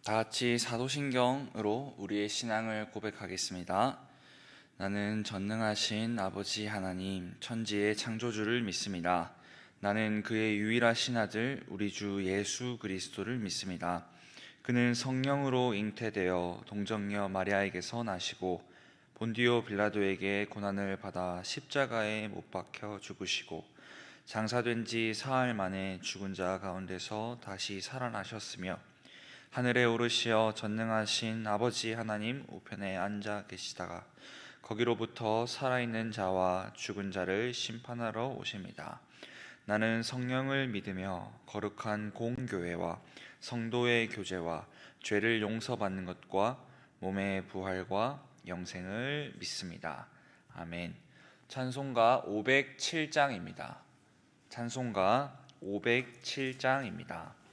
다 같이 사도신경으로 우리의 신앙을 고백하겠습니다. 나는 전능하신 아버지 하나님, 천지의 창조주를 믿습니다. 나는 그의 유일하신 아들 우리 주 예수 그리스도를 믿습니다. 그는 성령으로 잉태되어 동정녀 마리아에게서 나시고 본디오 빌라도에게 고난을 받아 십자가에 못 박혀 죽으시고 장사된 지 사흘 만에 죽은 자 가운데서 다시 살아나셨으며 하늘에 오르시어 전능하신 아버지 하나님 우편에 앉아 계시다가 거기로부터 살아있는 자와 죽은 자를 심판하러 오십니다. 나는 성령을 믿으며 거룩한 공교회와 성도의 교제와 죄를 용서받는 것과 몸의 부활과 영생을 믿습니다. 아멘. 찬송가 507장입니다. 찬송가 507장입니다.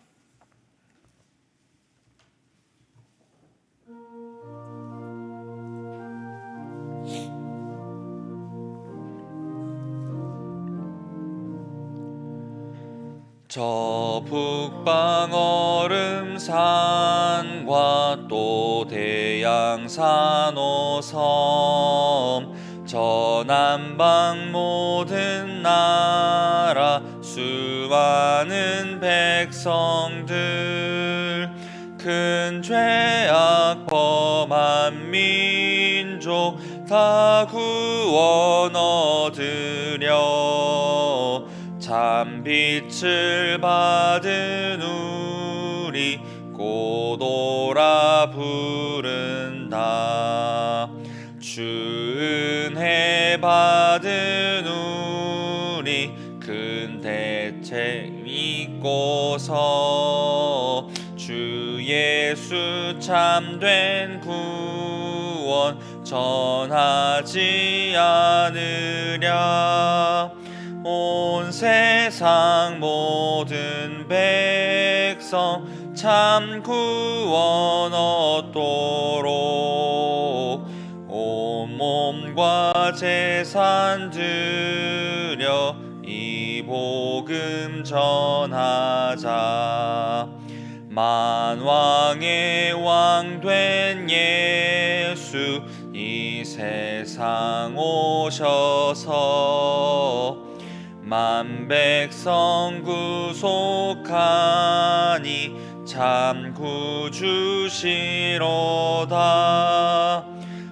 저 북방 얼음산과 또 대양산 오섬 저 남방 모든 나라 수많은 백성들 큰 죄악 범한 민족 다 구원 얻으려 참 빛을 받은 우리 고도라 부른다. 주 은혜 받은 우리 큰 대책 믿고서 주 예수 참된 구원 전하지 않으랴. 온 세상 모든 백성 참 구원 얻도록 온 몸과 재산 드려 이 복음 전하자. 만왕의 왕 된 예수 이 세상 오셔서 만백성 구속하니 참 구주시로다.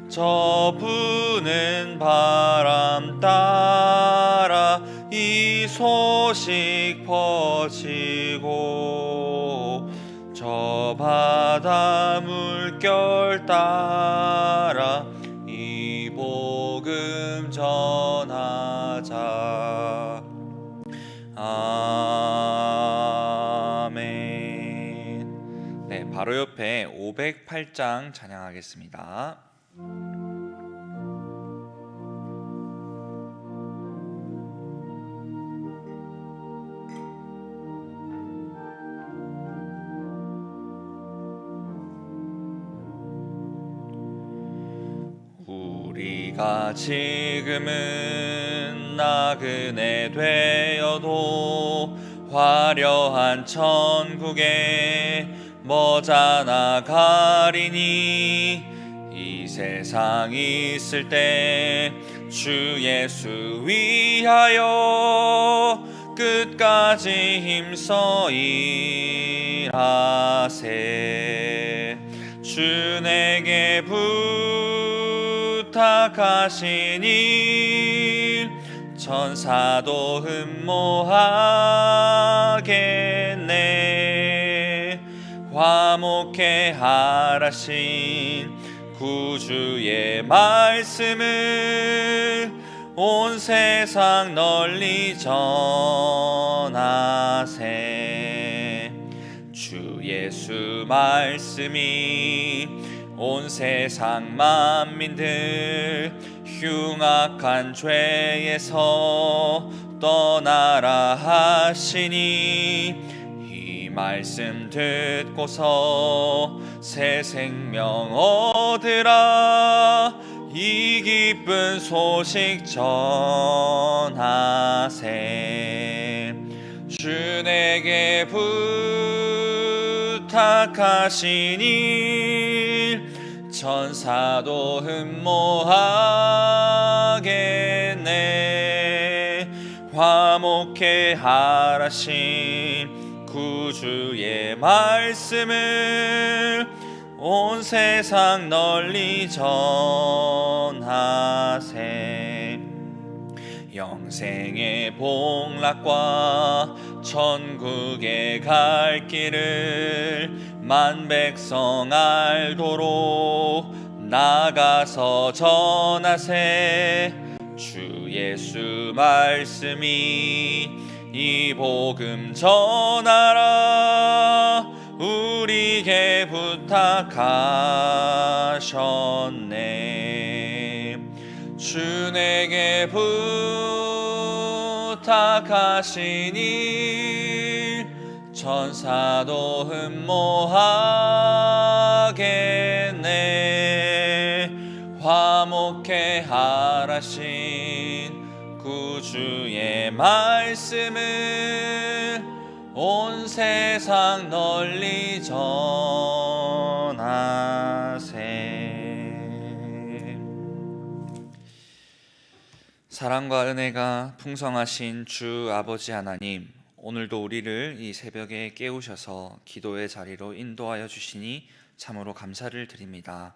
저 부는 바람 따라 이 소식 퍼지고 저 바다 물결 따라 이 복음 전하자. 아멘. 네, 바로 옆에 508장 찬양하겠습니다. 우리가 지금은 나그네 되어도 화려한 천국에 머자나 가리니 이 세상 있을 때 주 예수 위하여 끝까지 힘써 일하세. 주 내게 부탁하신 일 천사도 흠모하겠네. 화목해 하라신 구주의 말씀을 온 세상 널리 전하세. 주 예수 말씀이 온 세상 만민들 흉악한 죄에서 떠나라 하시니 이 말씀 듣고서 새 생명 얻으라. 이 기쁜 소식 전하세. 주 내게 부탁하시니 천사도 흠모하겠네. 화목해 하라신 구주의 말씀을 온 세상 널리 전하세. 영생의 복락과 천국에 갈 길을 만 백성 알도록 나가서 전하세. 주 예수 말씀이 이 복음 전하라 우리에게 부탁하셨네. 주 내게 부탁하시니 천사도 흠모하겠네. 화목해 하라신 구주의 말씀을 온 세상 널리 전하세. 사랑과 은혜가 풍성하신 주 아버지 하나님, 오늘도 우리를 이 새벽에 깨우셔서 기도의 자리로 인도하여 주시니 참으로 감사를 드립니다.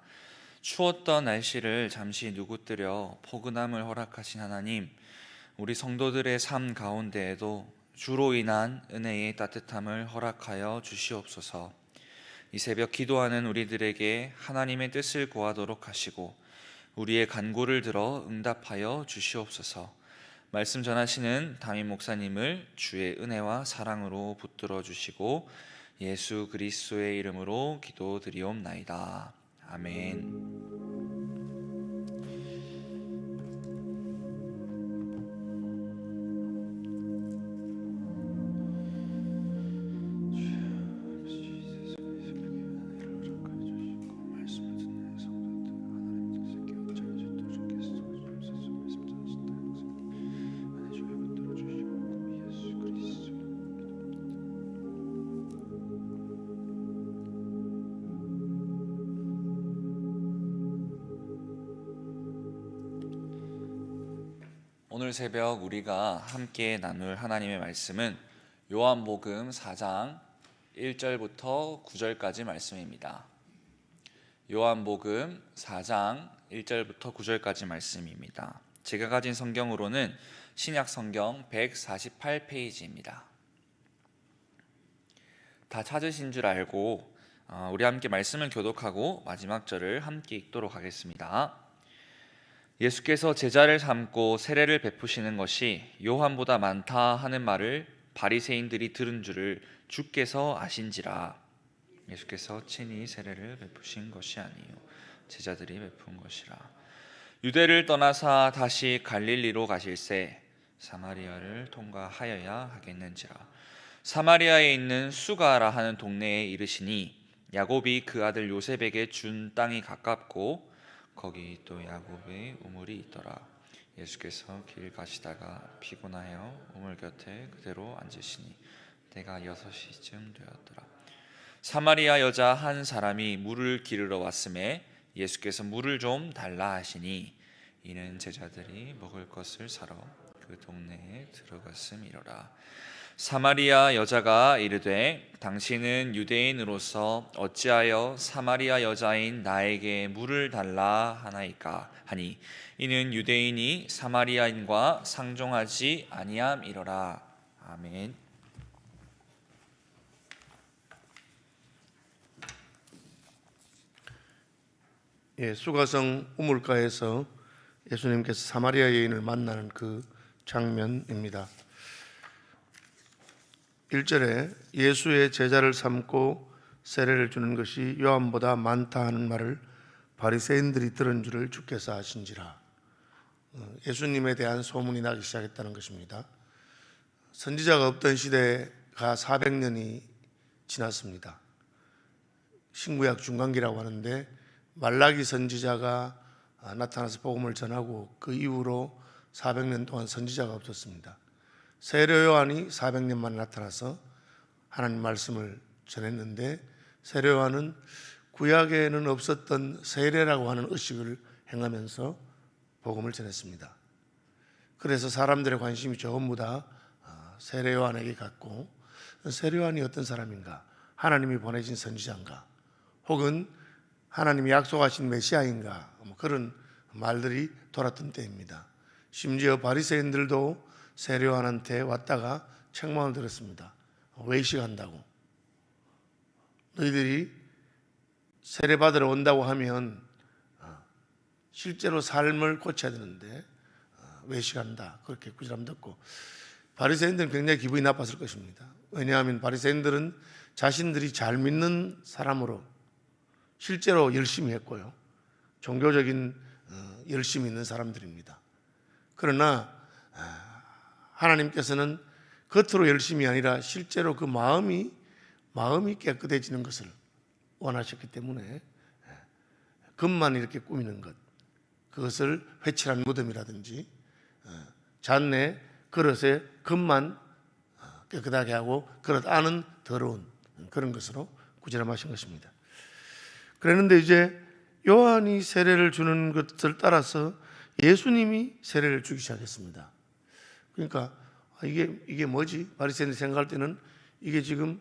추웠던 날씨를 잠시 누구뜨려 포근함을 허락하신 하나님, 우리 성도들의 삶 가운데에도 주로 인한 은혜의 따뜻함을 허락하여 주시옵소서. 이 새벽 기도하는 우리들에게 하나님의 뜻을 구하도록 하시고 우리의 간구를 들어 응답하여 주시옵소서. 말씀 전하시는 담임 목사님을 주의 은혜와 사랑으로 붙들어 주시고 예수 그리스도의 이름으로 기도드리옵나이다. 아멘. 오늘 새벽 우리가 함께 나눌 하나님의 말씀은 요한복음 4장 1절부터 9절까지 말씀입니다. 요한복음 4장 1절부터 9절까지 말씀입니다. 제가 가진 성경으로는 신약 성경 148페이지입니다. 다 찾으신 줄 알고 우리 함께 말씀을 교독하고 마지막 절을 함께 읽도록 하겠습니다. 예수께서 제자를 삼고 세례를 베푸시는 것이 요한보다 많다 하는 말을 바리새인들이 들은 줄을 주께서 아신지라. 예수께서 친히 세례를 베푸신 것이 아니요 제자들이 베푼 것이라. 유대를 떠나사 다시 갈릴리로 가실새 사마리아를 통과하여야 하겠는지라. 사마리아에 있는 수가라 하는 동네에 이르시니 야곱이 그 아들 요셉에게 준 땅이 가깝고 거기 또 야곱의 우물이 있더라. 예수께서 길 가시다가 피곤하여 우물 곁에 그대로 앉으시니 때가 6시쯤 되었더라. 사마리아 여자 한 사람이 물을 기르러 왔음에 예수께서 물을 좀 달라 하시니 이는 제자들이 먹을 것을 사러 그 동네에 들어갔음이로라. 사마리아 여자가 이르되 당신은 유대인으로서 어찌하여 사마리아 여자인 나에게 물을 달라 하나이까 하니 이는 유대인이 사마리아인과 상종하지 아니함이로라. 아멘. 수가성 우물가에서 예수님께서 사마리아 여인을 만나는 그 장면입니다. 1절에 예수의 제자를 삼고 세례를 주는 것이 요한보다 많다 하는 말을 바리새인들이 들은 줄을 주께서 아신지라. 예수님에 대한 소문이 나기 시작했다는 것입니다. 선지자가 없던 시대가 400년이 지났습니다. 신구약 중간기라고 하는데 말라기 선지자가 나타나서 복음을 전하고 그 이후로 400년 동안 선지자가 없었습니다. 세례 요한이 400년 만에 나타나서 하나님 말씀을 전했는데 세례 요한은 구약에는 없었던 세례라고 하는 의식을 행하면서 복음을 전했습니다. 그래서 사람들의 관심이 전부 다 세례 요한에게 갔고, 세례 요한이 어떤 사람인가? 하나님이 보내신 선지자인가? 혹은 하나님이 약속하신 메시아인가? 그런 말들이 돌았던 때입니다. 심지어 바리새인들도 세례 요한한테 왔다가 책망을 들었습니다. 외식한다고. 너희들이 세례 받으러 온다고 하면 실제로 삶을 고쳐야 되는데 외식한다, 그렇게 꾸지람 듣고 바리새인들은 굉장히 기분이 나빴을 것입니다. 왜냐하면 바리새인들은 자신들이 잘 믿는 사람으로 실제로 열심히 했고요, 종교적인 열심히 있는 사람들입니다. 그러나 하나님께서는 겉으로 열심이 아니라 실제로 그 마음이 깨끗해지는 것을 원하셨기 때문에 금만 이렇게 꾸미는 것, 그것을 회칠한 무덤이라든지 잔내 그릇에 금만 깨끗하게 하고 그릇 안은 더러운 그런 것으로 꾸지람하신 것입니다. 그랬는데 이제 요한이 세례를 주는 것을 따라서 예수님이 세례를 주기 시작했습니다. 그러니까 이게 뭐지? 바리새인들이 생각할 때는 이게 지금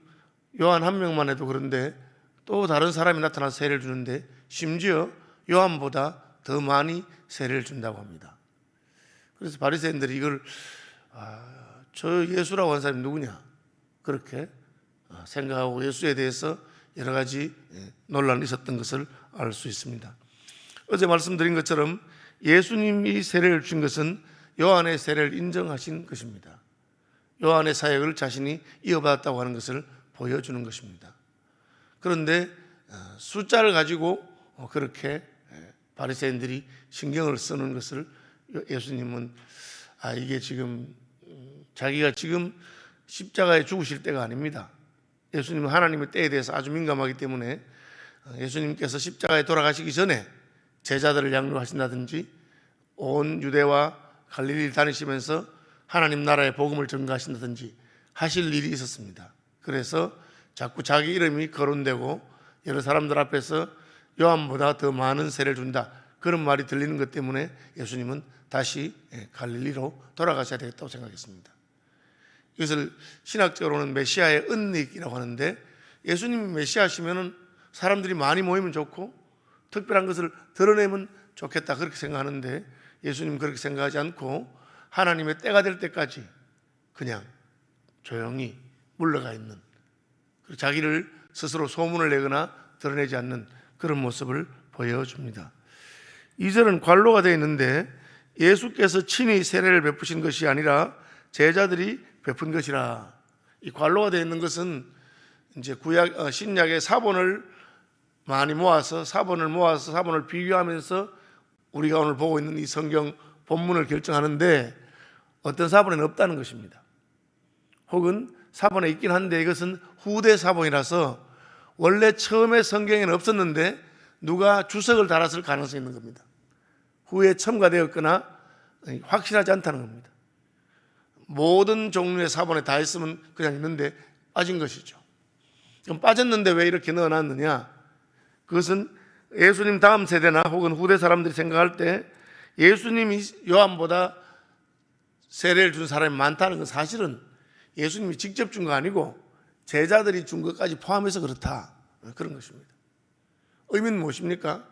요한 한 명만 해도 그런데 또 다른 사람이 나타나서 세례를 주는데 심지어 요한보다 더 많이 세례를 준다고 합니다. 그래서 바리새인들이 이걸 저 예수라고 하는 사람이 누구냐? 그렇게 생각하고 예수에 대해서 여러 가지 논란이 있었던 것을 알 수 있습니다. 어제 말씀드린 것처럼 예수님이 세례를 준 것은 요한의 세례를 인정하신 것입니다. 요한의 사역을 자신이 이어받았다고 하는 것을 보여주는 것입니다. 그런데 숫자를 가지고 그렇게 바리새인들이 신경을 쓰는 것을 예수님은 이게 지금 자기가 지금 십자가에 죽으실 때가 아닙니다. 예수님은 하나님의 때에 대해서 아주 민감하기 때문에 예수님께서 십자가에 돌아가시기 전에 제자들을 양육하신다든지 온 유대와 갈릴리를 다니시면서 하나님 나라의 복음을 전가하신다든지 하실 일이 있었습니다. 그래서 자꾸 자기 이름이 거론되고 여러 사람들 앞에서 요한보다 더 많은 세례를 준다, 그런 말이 들리는 것 때문에 예수님은 다시 갈릴리로 돌아가셔야 되겠다고 생각했습니다. 이것을 신학적으로는 메시아의 은닉이라고 하는데, 예수님이 메시아시면은 사람들이 많이 모이면 좋고 특별한 것을 드러내면 좋겠다, 그렇게 생각하는데 예수님은 그렇게 생각하지 않고 하나님의 때가 될 때까지 그냥 조용히 물러가 있는, 자기를 스스로 소문을 내거나 드러내지 않는 그런 모습을 보여줍니다. 2절은 관로가 되어 있는데 예수께서 친히 세례를 베푸신 것이 아니라 제자들이 베푼 것이라. 이 관로가 되어 있는 것은 이제 신약의 사본을 많이 모아서 사본을 비교하면서 우리가 오늘 보고 있는 이 성경 본문을 결정하는데 어떤 사본에는 없다는 것입니다. 혹은 사본에 있긴 한데 이것은 후대 사본이라서 원래 처음에 성경에는 없었는데 누가 주석을 달았을 가능성이 있는 겁니다. 후에 첨가되었거나 확실하지 않다는 겁니다. 모든 종류의 사본에 다 있으면 그냥 있는데 빠진 것이죠. 그럼 빠졌는데 왜 이렇게 넣어놨느냐? 그것은 예수님 다음 세대나 혹은 후대 사람들이 생각할 때 예수님이 요한보다 세례를 준 사람이 많다는 건 사실은 예수님이 직접 준 거 아니고 제자들이 준 것까지 포함해서 그렇다, 그런 것입니다. 의미는 무엇입니까?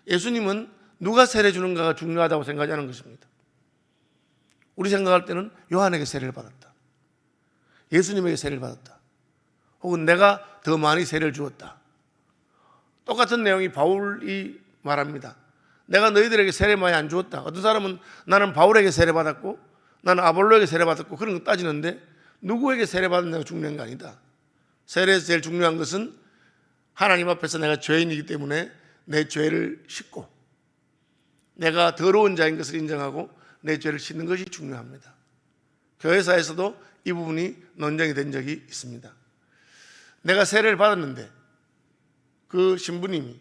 예수님은 누가 세례 주는가가 중요하다고 생각하지 않은 것입니다. 우리 생각할 때는 요한에게 세례를 받았다, 예수님에게 세례를 받았다, 혹은 내가 더 많이 세례를 주었다. 똑같은 내용이 바울이 말합니다. 내가 너희들에게 세례 많이 안 주었다. 어떤 사람은 나는 바울에게 세례 받았고 나는 아볼로에게 세례 받았고 그런 거 따지는데 누구에게 세례 받았냐가 중요한 게 아니다. 세례에서 제일 중요한 것은 하나님 앞에서 내가 죄인이기 때문에 내 죄를 씻고 내가 더러운 자인 것을 인정하고 내 죄를 씻는 것이 중요합니다. 교회사에서도 이 부분이 논쟁이 된 적이 있습니다. 내가 세례를 받았는데 그 신부님이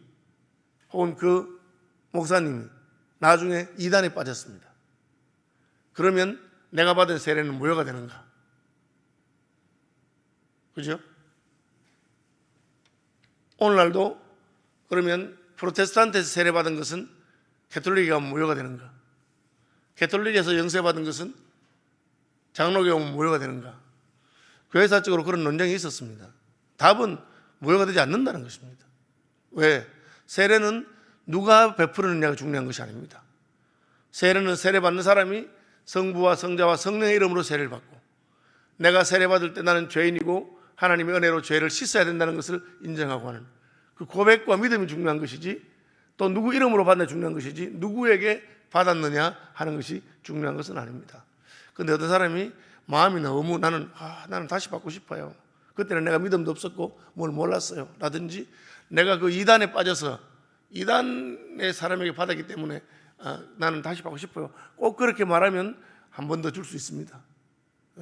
혹은 그 목사님이 나중에 이단에 빠졌습니다. 그러면 내가 받은 세례는 무효가 되는가? 그죠? 오늘날도 그러면 프로테스탄트에서 세례받은 것은 가톨릭에 가면 무효가 되는가? 가톨릭에서 영세받은 것은 장로교에 오면 무효가 되는가? 교회사적으로 그런 논쟁이 있었습니다. 답은 무효가 되지 않는다는 것입니다. 왜? 세례는 누가 베푸느냐가 중요한 것이 아닙니다. 세례는 세례받는 사람이 성부와 성자와 성령의 이름으로 세례를 받고, 내가 세례받을 때 나는 죄인이고 하나님의 은혜로 죄를 씻어야 된다는 것을 인정하고 하는 그 고백과 믿음이 중요한 것이지, 또 누구 이름으로 받느냐 중요한 것이지 누구에게 받았느냐 하는 것이 중요한 것은 아닙니다. 그런데 어떤 사람이 마음이 너무 나는 다시 받고 싶어요. 그때는 내가 믿음도 없었고 뭘 몰랐어요 라든지, 내가 그 이단에 빠져서 이단의 사람에게 받았기 때문에 나는 다시 받고 싶어요, 꼭 그렇게 말하면 한 번 더 줄 수 있습니다.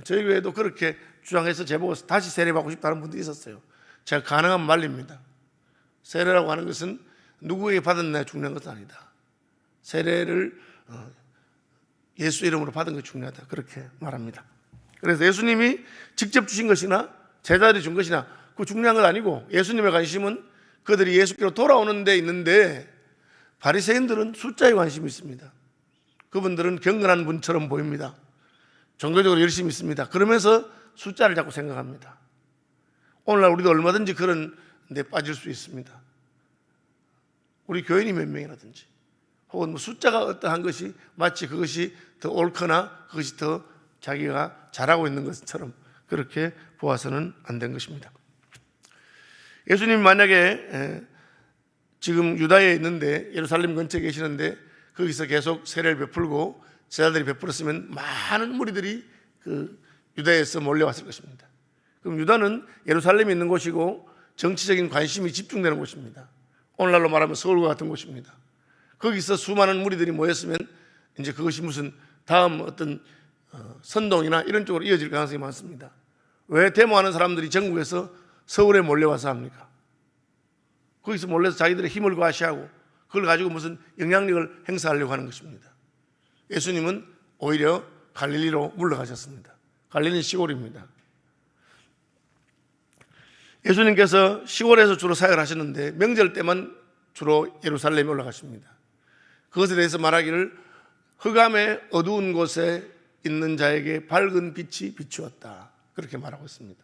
저희 교회도 그렇게 주장해서 제보고 다시 세례받고 싶다는 분도 있었어요. 제가 가능하면 말립니다. 세례라고 하는 것은 누구에게 받았느냐 중요한 것은 아니다. 세례를 예수 이름으로 받은 것이 중요하다, 그렇게 말합니다. 그래서 예수님이 직접 주신 것이나 제자들이 준 것이나 그 중요한 건 아니고, 예수님의 관심은 그들이 예수께로 돌아오는 데 있는데, 바리새인들은 숫자에 관심이 있습니다. 그분들은 경건한 분처럼 보입니다. 종교적으로 열심히 있습니다. 그러면서 숫자를 자꾸 생각합니다. 오늘날 우리도 얼마든지 그런 데 빠질 수 있습니다. 우리 교인이 몇 명이라든지, 혹은 숫자가 어떠한 것이 마치 그것이 더 옳거나 그것이 더 자기가 잘하고 있는 것처럼 그렇게 보아서는 안 된 것입니다. 예수님이 만약에 지금 유다에 있는데, 예루살렘 근처에 계시는데 거기서 계속 세례를 베풀고 제자들이 베풀었으면 많은 무리들이 그 유다에서 몰려왔을 것입니다. 그럼 유다는 예루살렘에 있는 곳이고 정치적인 관심이 집중되는 곳입니다. 오늘날로 말하면 서울과 같은 곳입니다. 거기서 수많은 무리들이 모였으면 이제 그것이 무슨 다음 어떤 선동이나 이런 쪽으로 이어질 가능성이 많습니다. 왜 데모하는 사람들이 전국에서 서울에 몰려와서 합니까? 거기서 몰려서 자기들의 힘을 과시하고 그걸 가지고 무슨 영향력을 행사하려고 하는 것입니다. 예수님은 오히려 갈릴리로 물러가셨습니다. 갈릴리는 시골입니다. 예수님께서 시골에서 주로 사역을 하셨는데 명절 때만 주로 예루살렘에 올라가십니다. 그것에 대해서 말하기를 흑암의 어두운 곳에 있는 자에게 밝은 빛이 비추었다, 그렇게 말하고 있습니다.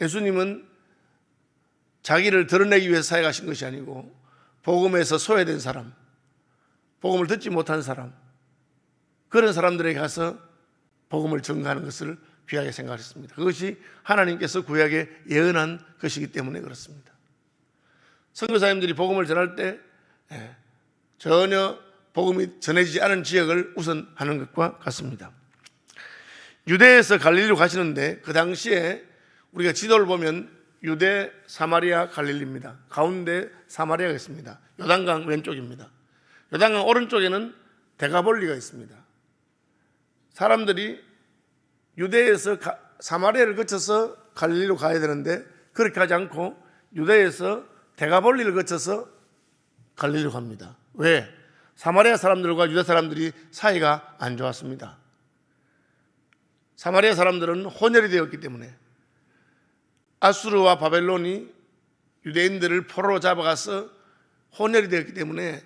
예수님은 자기를 드러내기 위해서 사역하신 것이 아니고 복음에서 소외된 사람, 복음을 듣지 못한 사람, 그런 사람들에게 가서 복음을 전가하는 것을 귀하게 생각했습니다. 그것이 하나님께서 구약에 예언한 것이기 때문에 그렇습니다. 선교사님들이 복음을 전할 때 전혀 복음이 전해지지 않은 지역을 우선 하는 것과 같습니다. 유대에서 갈릴리로 가시는데 그 당시에 우리가 지도를 보면 유대, 사마리아, 갈릴리입니다. 가운데 사마리아가 있습니다. 요단강 왼쪽입니다. 요단강 오른쪽에는 데가볼리가 있습니다. 사람들이 유대에서 사마리아를 거쳐서 갈릴리로 가야 되는데 그렇게 하지 않고 유대에서 데가볼리를 거쳐서 갈릴리로 갑니다. 왜? 사마리아 사람들과 유대 사람들이 사이가 안 좋았습니다. 사마리아 사람들은 혼혈이 되었기 때문에 아수르와 바벨론이 유대인들을 포로로 잡아가서 혼혈이 되었기 때문에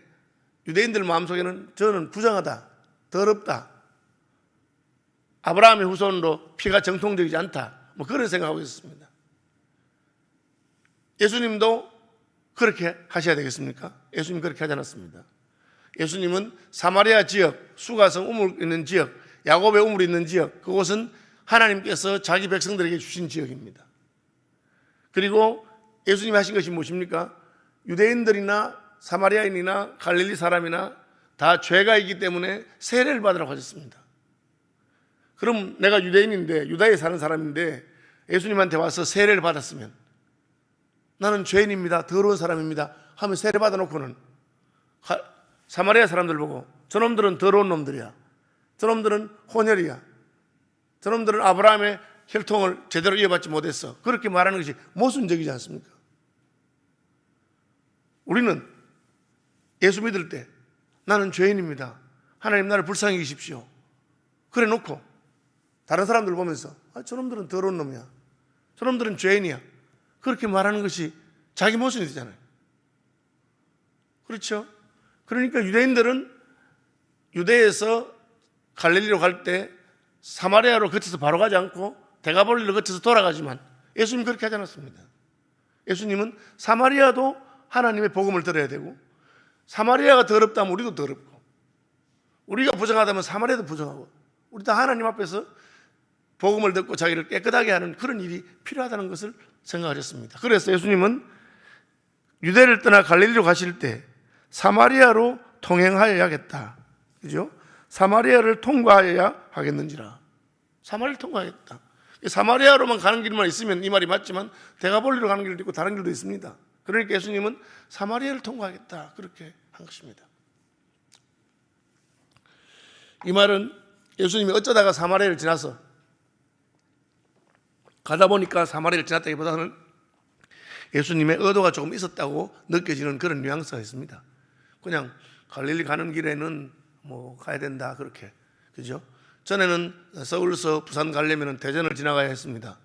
유대인들 마음속에는 저는 부정하다, 더럽다, 아브라함의 후손으로 피가 정통적이지 않다, 그런 생각하고 있었습니다. 예수님도 그렇게 하셔야 되겠습니까? 예수님 그렇게 하지 않았습니다. 예수님은 사마리아 지역, 수가성 우물 있는 지역, 야곱의 우물이 있는 지역, 그곳은 하나님께서 자기 백성들에게 주신 지역입니다. 그리고 예수님이 하신 것이 무엇입니까? 유대인들이나 사마리아인이나 갈릴리 사람이나 다 죄가 있기 때문에 세례를 받으라고 하셨습니다. 그럼 내가 유대인인데, 유다에 사는 사람인데 예수님한테 와서 세례를 받았으면 나는 죄인입니다, 더러운 사람입니다 하면 세례 받아놓고는 사마리아 사람들 보고 저놈들은 더러운 놈들이야, 저놈들은 혼혈이야, 저놈들은 아브라함의 혈통을 제대로 이어받지 못했어, 그렇게 말하는 것이 모순적이지 않습니까? 우리는 예수 믿을 때 나는 죄인입니다, 하나님 나를 불쌍히 여기십시오 그래 놓고 다른 사람들 보면서 저놈들은 더러운 놈이야, 저놈들은 죄인이야, 그렇게 말하는 것이 자기 모순이 되잖아요. 그렇죠? 그러니까 유대인들은 유대에서 갈릴리로 갈 때 사마리아로 거쳐서 바로 가지 않고 데가볼리로 거쳐서 돌아가지만 예수님은 그렇게 하지 않았습니다. 예수님은 사마리아도 하나님의 복음을 들어야 되고, 사마리아가 더럽다면 우리도 더럽고, 우리가 부정하다면 사마리아도 부정하고, 우리 다 하나님 앞에서 복음을 듣고 자기를 깨끗하게 하는 그런 일이 필요하다는 것을 생각하셨습니다. 그래서 예수님은 유대를 떠나 갈릴리로 가실 때 사마리아로 통행하여야겠다. 그죠? 사마리아를 통과하여야 하겠는지라. 사마리아를 통과하겠다. 사마리아로만 가는 길만 있으면 이 말이 맞지만 데가볼리로 가는 길도 있고 다른 길도 있습니다. 그러니까 예수님은 사마리아를 통과하겠다, 그렇게 한 것입니다. 이 말은 예수님이 어쩌다가 사마리아를 지나서 가다 보니까 사마리아를 지났다기보다는 예수님의 의도가 조금 있었다고 느껴지는 그런 뉘앙스가 있습니다. 그냥 갈릴리 가는 길에는 뭐 가야 된다, 그렇게. 그죠? 전에는 서울에서 부산 가려면 대전을 지나가야 했습니다.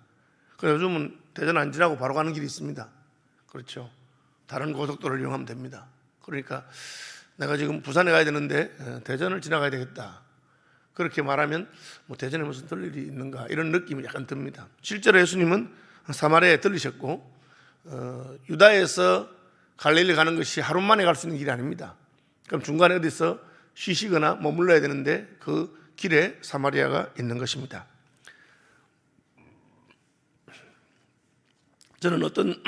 그래서 요즘은 대전 안 지나고 바로 가는 길이 있습니다. 그렇죠? 다른 고속도로를 이용하면 됩니다. 그러니까 내가 지금 부산에 가야 되는데 대전을 지나가야 되겠다, 그렇게 말하면 뭐 대전에 무슨 들 일이 있는가, 이런 느낌이 약간 듭니다. 실제로 예수님은 사마리아에 들리셨고, 유다에서 갈릴리 가는 것이 하루 만에 갈 수 있는 길이 아닙니다. 그럼 중간에 어디서 쉬시거나 머물러야 되는데 그 길에 사마리아가 있는 것입니다. 저는 어떤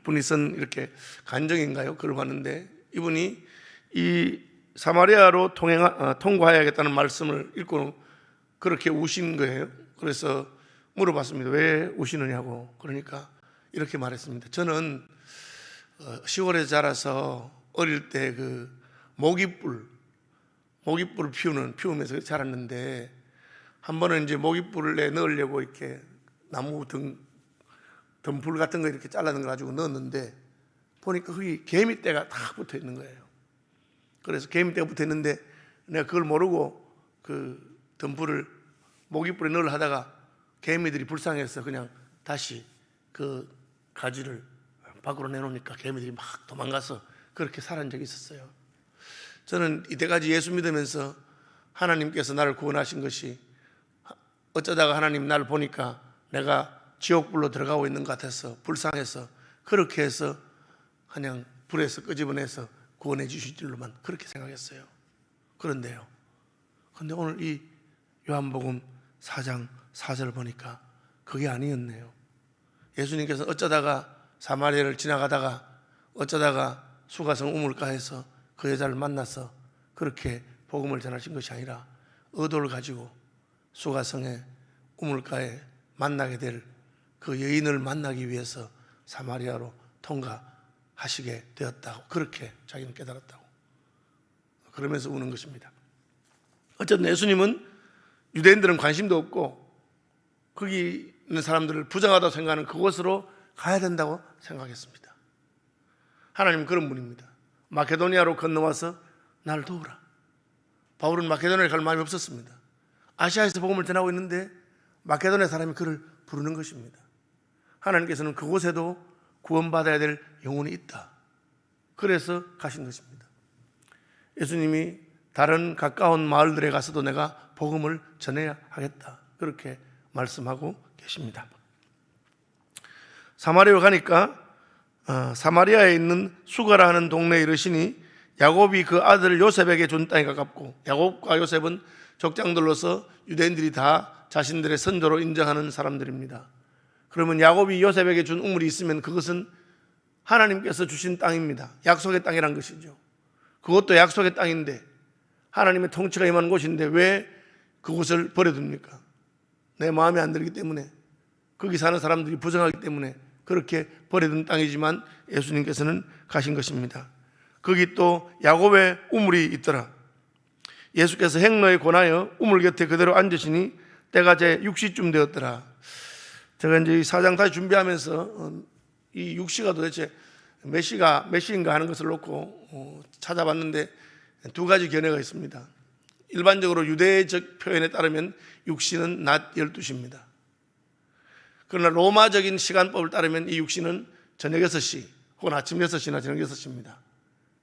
분이 쓴 이렇게 간증인가요? 그걸 봤는데 이분이 이 사마리아로 통과해야겠다는 말씀을 읽고 그렇게 우신 거예요. 그래서 물어봤습니다. 왜 우시느냐고. 그러니까 이렇게 말했습니다. 저는 시골에 자라서 어릴 때 그 모깃불 피우면서 자랐는데, 한 번은 이제 모깃불에 넣으려고 이렇게 나무 등불 같은 거 이렇게 잘라낸 거 가지고 넣었는데 보니까 거기 개미떼가 다 붙어 있는 거예요. 그래서 개미떼가 붙어 있는데 내가 그걸 모르고 그 등불을 모깃불에 넣으려 하다가 개미들이 불쌍해서 그냥 다시 그 가지를 밖으로 내놓으니까 개미들이 막 도망가서 그렇게 살아난 적이 있었어요. 저는 이때까지 예수 믿으면서 하나님께서 나를 구원하신 것이 어쩌다가 하나님 나를 보니까 내가 지옥불로 들어가고 있는 것 같아서 불쌍해서 그렇게 해서 그냥 불에서 끄집어내서 구원해 주실 줄로만 그렇게 생각했어요. 그런데 오늘 이 요한복음 4장 4절 보니까 그게 아니었네요. 예수님께서 어쩌다가 사마리아를 지나가다가 어쩌다가 수가성 우물가에서 그 여자를 만나서 그렇게 복음을 전하신 것이 아니라 의도를 가지고 수가성의 우물가에 만나게 될 그 여인을 만나기 위해서 사마리아로 통과하시게 되었다고, 그렇게 자기는 깨달았다고 그러면서 우는 것입니다. 어쨌든 예수님은 유대인들은 관심도 없고 거기 있는 사람들을 부정하다고 생각하는 그곳으로 가야 된다고 생각했습니다. 하나님은 그런 분입니다. 마케도니아로 건너와서 나를 도우라. 바울은 마케도니아에 갈 마음이 없었습니다. 아시아에서 복음을 전하고 있는데 마케도니아 사람이 그를 부르는 것입니다. 하나님께서는 그곳에도 구원받아야 될 영혼이 있다, 그래서 가신 것입니다. 예수님이 다른 가까운 마을들에 가서도 내가 복음을 전해야 하겠다, 그렇게 말씀하고 계십니다. 사마리아로 가니까 사마리아에 있는 수가라 하는 동네에 이르시니 야곱이 그 아들 요셉에게 준 땅에 가깝고, 야곱과 요셉은 족장들로서 유대인들이 다 자신들의 선조로 인정하는 사람들입니다. 그러면 야곱이 요셉에게 준 우물이 있으면 그것은 하나님께서 주신 땅입니다. 약속의 땅이란 것이죠. 그것도 약속의 땅인데 하나님의 통치가 임하는 곳인데 왜 그곳을 버려둡니까? 내 마음에 안 들기 때문에, 거기 사는 사람들이 부정하기 때문에 그렇게 버려둔 땅이지만 예수님께서는 가신 것입니다. 거기 또 야곱의 우물이 있더라. 예수께서 행로에 권하여 우물 곁에 그대로 앉으시니 때가 제 6시쯤 되었더라. 제가 이제 이 4장 다시 준비하면서 이 6시가 도대체 몇 시인가 하는 것을 놓고 찾아봤는데 두 가지 견해가 있습니다. 일반적으로 유대적 표현에 따르면 6시는 낮 12시입니다. 그러나 로마적인 시간법을 따르면 이 6시는 저녁 6시 혹은 아침 6시나 저녁 6시입니다.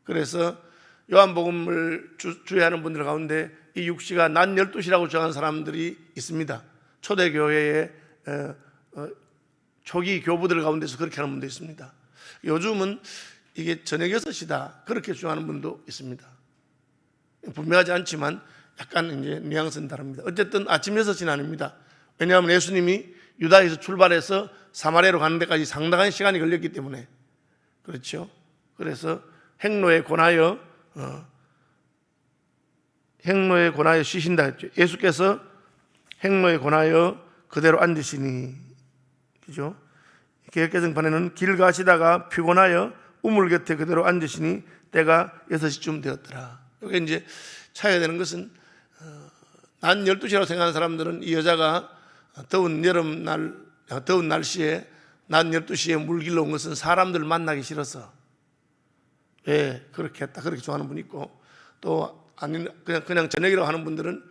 그래서 요한복음을 주의하는 분들 가운데 이 6시가 낮 12시라고 주장하는 사람들이 있습니다. 초대교회의 초기 교부들 가운데서 그렇게 하는 분도 있습니다. 요즘은 이게 저녁 6시다 그렇게 주장하는 분도 있습니다. 분명하지 않지만 약간 이제 뉘앙스는 다릅니다. 어쨌든 아침 6시는 아닙니다. 왜냐하면 예수님이 유다에서 출발해서 사마리아로 가는 데까지 상당한 시간이 걸렸기 때문에 그렇죠. 그래서 행로에 권하여 쉬신다 했죠. 예수께서 행로에 권하여 그대로 앉으시니, 그죠? 개역개정판에는 길 가시다가 피곤하여 우물 곁에 그대로 앉으시니 때가 6시쯤 되었더라. 여기 이제 차이가 되는 것은 낮 12시라고 생각하는 사람들은 이 여자가 더운 여름날 더운 날씨에 낮 12시에 물길로 온 것은 사람들을 만나기 싫어서 왜 그렇게 했다 그렇게 좋아하는 분이 있고, 또 아니 그냥 저녁이라고 하는 분들은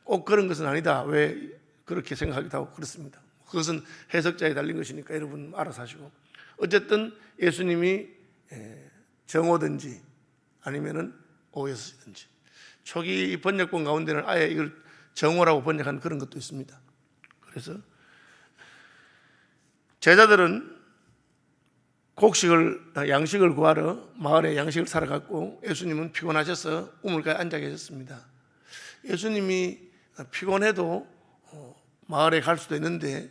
꼭 그런 것은 아니다 왜 그렇게 생각하기도 하고 그렇습니다. 그것은 해석자에 달린 것이니까 여러분 알아서 하시고, 어쨌든 예수님이 정오든지 아니면은 오후 6시든지, 초기 번역본 가운데는 아예 이걸 정오라고 번역한 그런 것도 있습니다. 그래서 제자들은 양식을 구하러 마을에 양식을 사러 갔고, 예수님은 피곤하셔서 우물가에 앉아 계셨습니다. 예수님이 피곤해도 마을에 갈 수도 있는데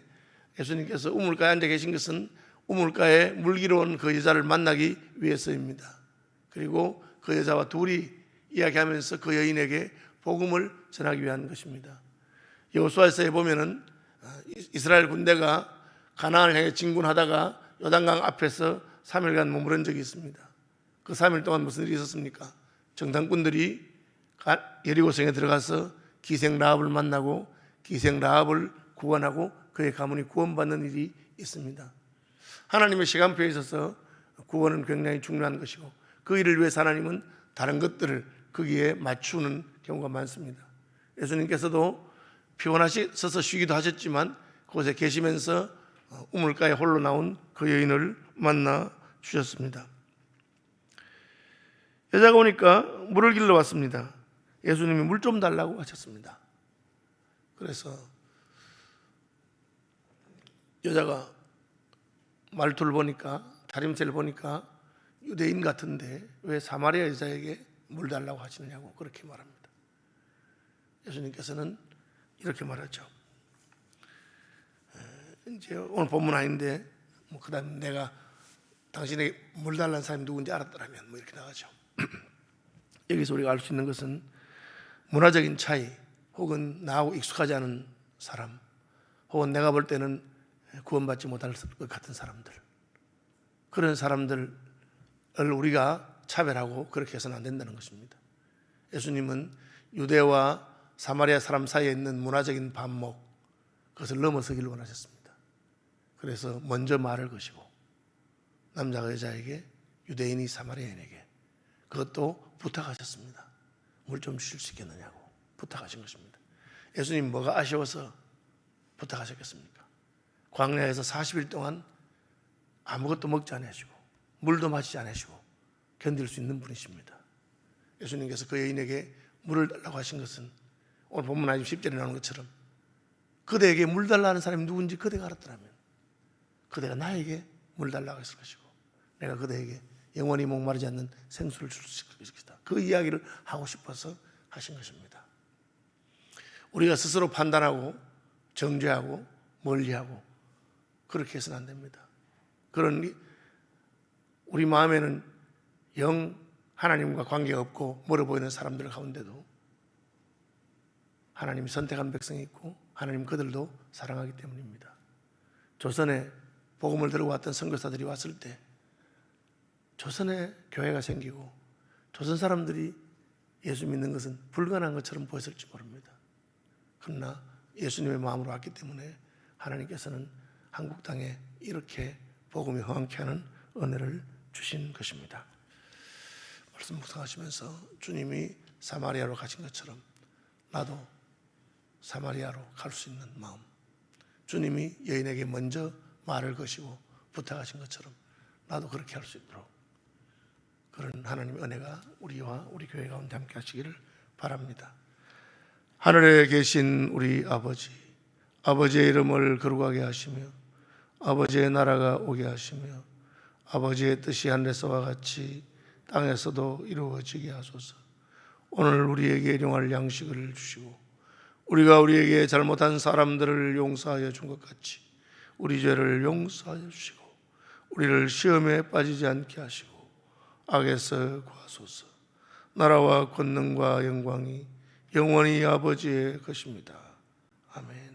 예수님께서 우물가에 앉아 계신 것은 우물가에 물기로 온 그 여자를 만나기 위해서입니다. 그리고 그 여자와 둘이 이야기하면서 그 여인에게 복음을 전하기 위한 것입니다. 여호수아서에 보면은 이스라엘 군대가 가나안을 향해 진군하다가 요단강 앞에서 3일간 머무른 적이 있습니다. 그 3일 동안 무슨 일이 있었습니까? 정탐꾼들이 여리고성에 들어가서 기생 라합을 만나고 기생 라합을 구원하고 그의 가문이 구원받는 일이 있습니다. 하나님의 시간표에 있어서 구원은 굉장히 중요한 것이고, 그 일을 위해서 하나님은 다른 것들을 거기에 맞추는 경우가 많습니다. 예수님께서도 피곤하셔서 쉬기도 하셨지만 그곳에 계시면서 우물가에 홀로 나온 그 여인을 만나 주셨습니다. 여자가 오니까 물을 길러 왔습니다. 예수님이 물 좀 달라고 하셨습니다. 그래서 여자가 말투를 보니까, 다림새를 보니까 유대인 같은데 왜 사마리아 여자에게 물 달라고 하시느냐고 그렇게 말합니다. 예수님께서는 이렇게 말하죠. 이제 오늘 본문 아닌데 그다음 내가 당신에게 물 달라는 사람이 누군지 알았더라면 이렇게 나가죠. 여기서 우리가 알 수 있는 것은 문화적인 차이, 혹은 나하고 익숙하지 않은 사람, 혹은 내가 볼 때는 구원받지 못할 것 같은 사람들, 그런 사람들을 우리가 차별하고 그렇게 해서는 안 된다는 것입니다. 예수님은 유대와 사마리아 사람 사이에 있는 문화적인 반목, 그것을 넘어서기를 원하셨습니다. 그래서 먼저 말을 거시고 남자가 여자에게, 유대인이 사마리아인에게 그것도 부탁하셨습니다. 물 좀 주실 수 있겠느냐고 부탁하신 것입니다. 예수님 뭐가 아쉬워서 부탁하셨겠습니까? 광야에서 40일 동안 아무것도 먹지 않으시고 물도 마시지 않으시고 견딜 수 있는 분이십니다. 예수님께서 그 여인에게 물을 달라고 하신 것은 오늘 본문 아주 10절에 나오는 것처럼 그대에게 물 달라는 사람이 누군지 그대가 알았더라면 그대가 나에게 물 달라고 했을 것이고 내가 그대에게 영원히 목마르지 않는 생수를 줄 수 있을 것이다. 그 이야기를 하고 싶어서 하신 것입니다. 우리가 스스로 판단하고 정죄하고 멀리하고 그렇게 해서는 안 됩니다. 그런 우리 마음에는 영 하나님과 관계가 없고 멀어 보이는 사람들 가운데도 하나님이 선택한 백성이 있고 하나님 그들도 사랑하기 때문입니다. 조선에 복음을 들고 왔던 선교사들이 왔을 때 조선에 교회가 생기고 조선 사람들이 예수 믿는 것은 불가능한 것처럼 보였을지 모릅니다. 그러나 예수님의 마음으로 왔기 때문에 하나님께서는 한국 땅에 이렇게 복음이 흥황케 하는 은혜를 주신 것입니다. 말씀 묵상하시면서 주님이 사마리아로 가신 것처럼 나도 사마리아로 갈 수 있는 마음, 주님이 여인에게 먼저 말을 거시고 부탁하신 것처럼 나도 그렇게 할 수 있도록 그런 하나님의 은혜가 우리와 우리 교회 가운데 함께 하시기를 바랍니다. 하늘에 계신 우리 아버지, 아버지의 이름을 거룩하게 하시며 아버지의 나라가 오게 하시며 아버지의 뜻이 하늘에서와 같이 땅에서도 이루어지게 하소서. 오늘 우리에게 일용할 양식을 주시고 우리가 우리에게 잘못한 사람들을 용서하여 준 것 같이 우리 죄를 용서하여 주시고 우리를 시험에 빠지지 않게 하시고 악에서 구하소서. 나라와 권능과 영광이 영원히 아버지의 것입니다. 아멘.